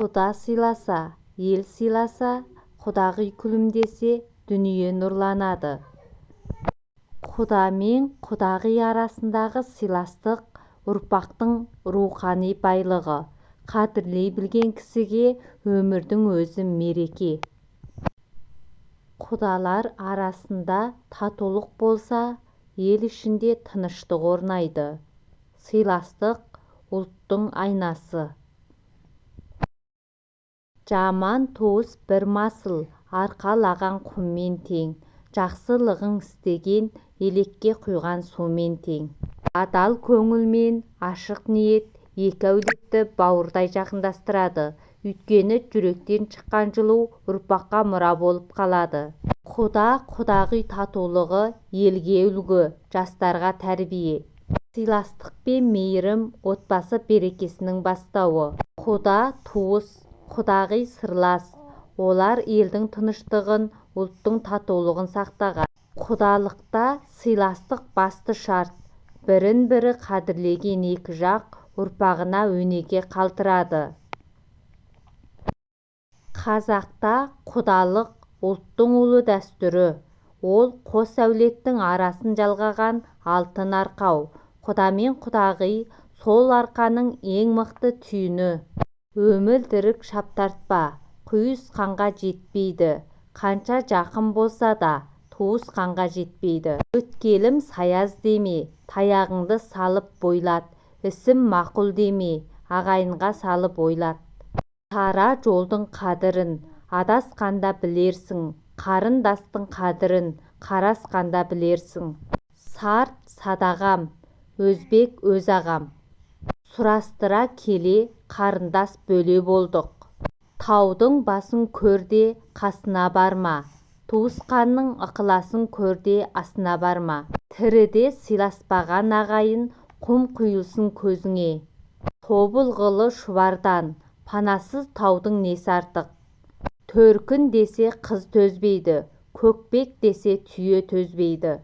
Құда сыйласа, ел сыйласа, құдағи күлімдесе, дүние нұрланады. Құда мен құдағи арасындағы сыйластық ұрпақтың рухани байлығы. Қадірлей білген кісіге өмірдің өзі мереке. Құдалар арасында татулық болса, ел ішінде тыныштық орнайды. Сыйластық ұлттың айнасы. Жаман туыс бір масыл, арқалаған құммен тең. Жақсылығың істеген елекке құйған сумен тең. Адал көңілмен ашық ниет екі әулетті бауырдай жақындастырады. Өйткені жүректен шыққан жылу ұрпаққа мұра болып қалады. Құда құдағи татулығы елге үлгі, жастарға тәрбие. Сыйластық пен мейірім отбасы берекесінің бастауы. Құда туыс, құдағи сырлас. Олар елдің тыныштығын, ұлттың татулығын сақтаған. Құдалықта сыйластық басты шарт. Бірін-бірі қадірлеген екі жақ ұрпағына өнеге қалтырады. Қазақта құдалық ұлттың ұлы дәстүрі. Ол қос әулеттің арасын жалғаған алтын арқау. Құда мен құдағи сол арқаның ең мықты түйіні. Өмілдірік шаптартпа, құйысқанға жетпейді. Қанша жақын болса да, туысқанға жетпейді. Өткелім саяз деме, таяғыңды салып бойлат. Ісім мақұл деме, ағайынға салып ойлат. Сара жолдың қадірін адасқанда білерсің. Қарындастың қадірін қарасқанда білерсің. Сарт садағам, өзбек өз ағам. Сұрастыра келе қарындас бөле болдық. Таудың басын көрде қасына барма. Туысқанның ықыласын көрде асына барма. Тіріде сыйласпаған ағайын құм құйылсын көзіңе. Тобылғылы шұбардан панасыз таудың несі артық. Төркін десе қыз төзбейді, көкпек десе түйе төзбейді.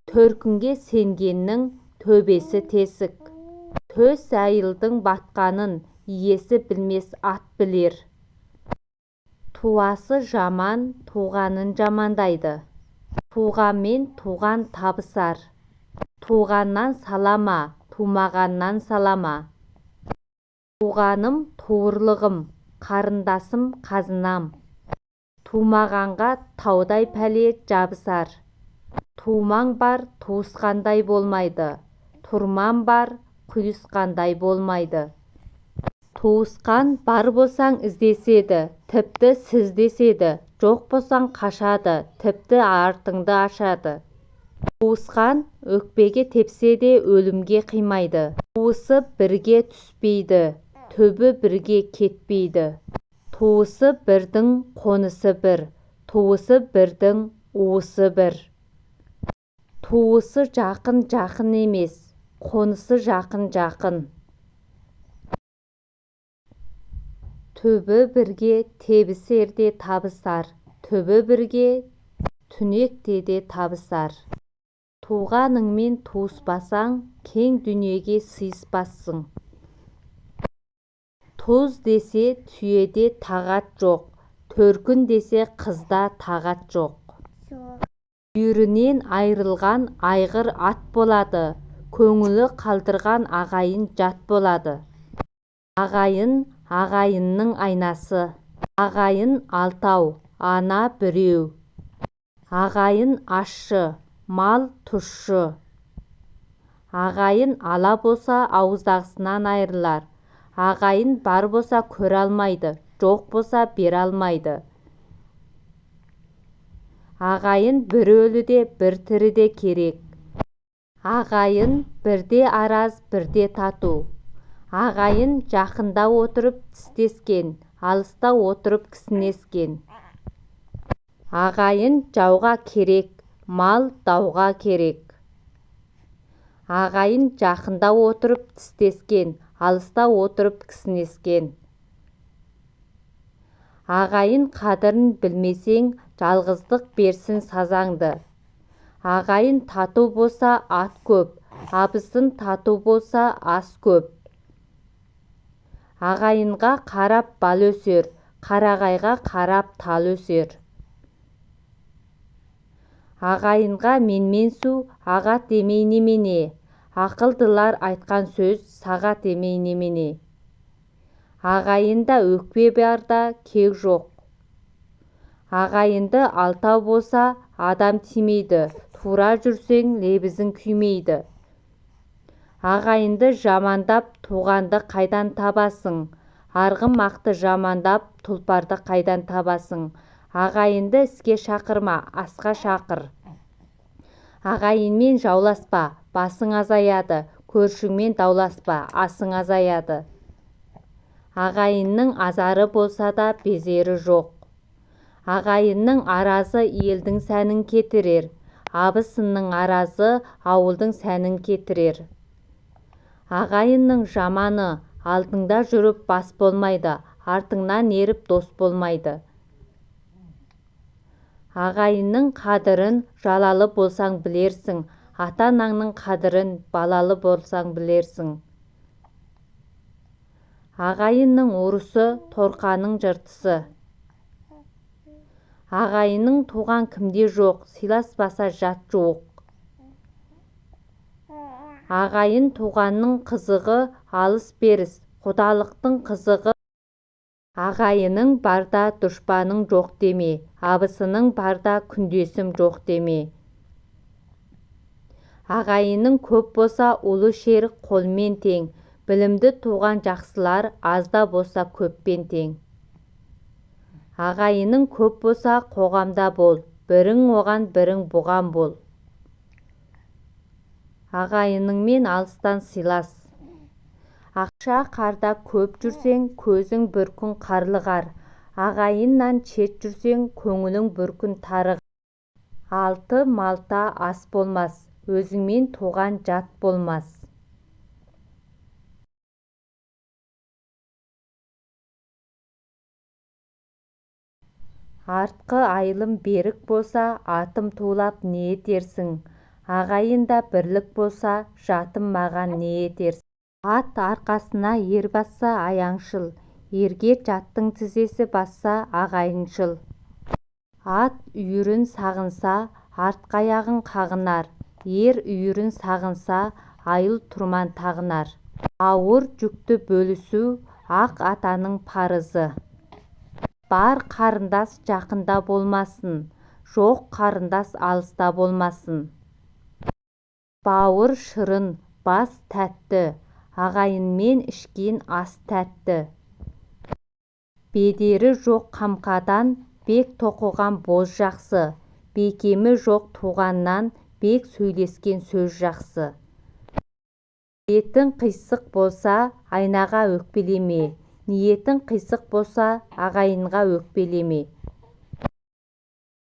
Төркінге сенгеннің төбесі тесік. Төс әйілдің батқанын иесі білмес ат білер. Туасы жаман туғанын жамандайды. Туғанмен туған табысар. Туғаннан салама, тумағаннан салама. Туғаным туырлығым, қарындасым қазынам. Тумағанға таудай пәле жабысар. Тумаң бар туысқандай болмайды. Тұрман бар құйысқандай болмайды. Туысқан бар болсаң іздеседі, тіпті сіз деседі. Жоқ болсаң қашады, тіпті артыңды ашады. Туысқан өкпеге тепсе де өлімге қимайды. Туысы бірге түспейді, түбі бірге кетпейді. Туысы бірдің қонысы бір, туысы бірдің уысы бір. Туысы жақын жақын емес, қонысы жақын жақын. Түбі бірге тебісерде табысар, түбі бірге түнекте де табысар. Туғаныңмен туыспасаң, кең дүниеге сыйыспассың. Тұз десе түйеде тағат жоқ, төркін десе қызда тағат жоқ. Үйірінен айрылған айғыр ат болады, көңілі қалдырған ағайын жат болады. Ағайын ағайынның айнасы. Ағайын алтау, ана біреу. Ағайын ащы, мал тұщы. Ағайын ала болса ауыздағысынан айрылар. Ағайын бар болса көре алмайды, жоқ болса бере алмайды. Ағайын бір өліде бір тіріде керек. Ағайын бірде араз бірде тату. Ағайын жақында отырып тістескен, алыста отырып кісінескен. Ағайын жауға керек, мал дауға керек. Ағайын жақында отырып тістескен, алыста отырып кісінескен. Ағайын қадірін білмесең, жалғыздық берсін сазаңды. Ағайын тату болса ат көп, абысын тату болса ас көп. Ағайынға қарап бал өсер, қарағайға қарап тал өсер. Ағайынға менменсу, ағат емей немене, ақылдылар айтқан сөз сағат емей немене. Ағайында өкпе барда кек жоқ. Ағайынды алтау болса адам тимейді, тура жүрсең лебізің күймейді. Ағайынды жамандап туғанды қайдан табасың, арғымақты жамандап тұлпарды қайдан табасың. Ағайынды іске шақырма, асқа шақыр. Ағайынмен жауласпа, басың азаяды, көршіңмен дауласпа, асың азаяды. Ағайынның азары болса да безері жоқ. Ағайынның аразы елдің сәнін кетірер, абысынның аразы ауылдың сәнін кетірер. Ағайынның жаманы алдыңда жүріп бас болмайды, артыңнан еріп дос болмайды. Ағайынның қадірін жалалы болсаң білерсің, ата-анаңның қадірін балалы болсаң білерсің. Ағайынның ұрысы торқаның жыртысы. Ағайынның туған кімде жоқ, сыйласпаса жат жоқ. Ағайын туғанның қызығы алыс-беріс, құдалықтың қызығы. Ағайының барда дұшпаның жоқ деме, абысының барда күндесім жоқ деме. Ағайының көп болса ұлы шерік қолмен тең, білімді туған жақсылар азда болса көппен тең. Ағайының көп болса қоғамда бол, бірің оған бірің бұған бол. Ағайыныңмен алыстан сыйлас. Ақша қарда көп жүрсең, көзің бір күн қарлығар. Ағайыннан шет жүрсең, көңілің бір күн тарығар. Алты малта ас болмас, өзіңмен туған жат болмас. Артқы айылым берік болса, атым тулап не етерсің? Ағайында бірлік болса, жатым маған не етерсің? Ат арқасына ер басса аяңшыл, ерге жаттың тізесі басса ағайыншыл. Ат үйірін сағынса, артқы аяғын қағынар, ер үйірін сағынса, айыл тұрман тағынар. Ауыр жүкті бөлісу ақ атаның парызы. Бар қарындас жақында болмасын, жоқ қарындас алыста болмасын. Бауыр шырын, бас тәтті, ағайынмен ішкен ас тәтті. Бедері жоқ қамқадан бек тоқыған боз жақсы, бекемі жоқ туғаннан бек сөйлескен сөз жақсы. Ниетің қисық болса, айнаға өкпелеме, ниетің қисық болса, ағайынға өкпелеме.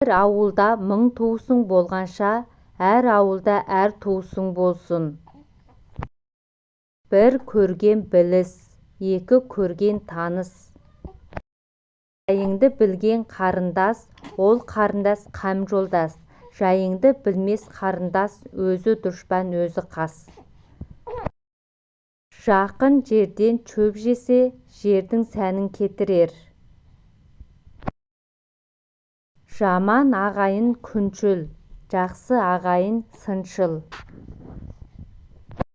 Бір ауылда 1000 туысың болғанша, әр ауылда әр туысың болсын. Бір көрген біліс, екі көрген таныс. Жайыңды білген қарындас, ол қарындас қам жолдас. Жайыңды білмес қарындас, өзі дұшпан өзі қас. Жақын жерден шөп жесе, жердің сәнін кетірер. Жаман ағайын күншіл, жақсы ағайын сыншыл.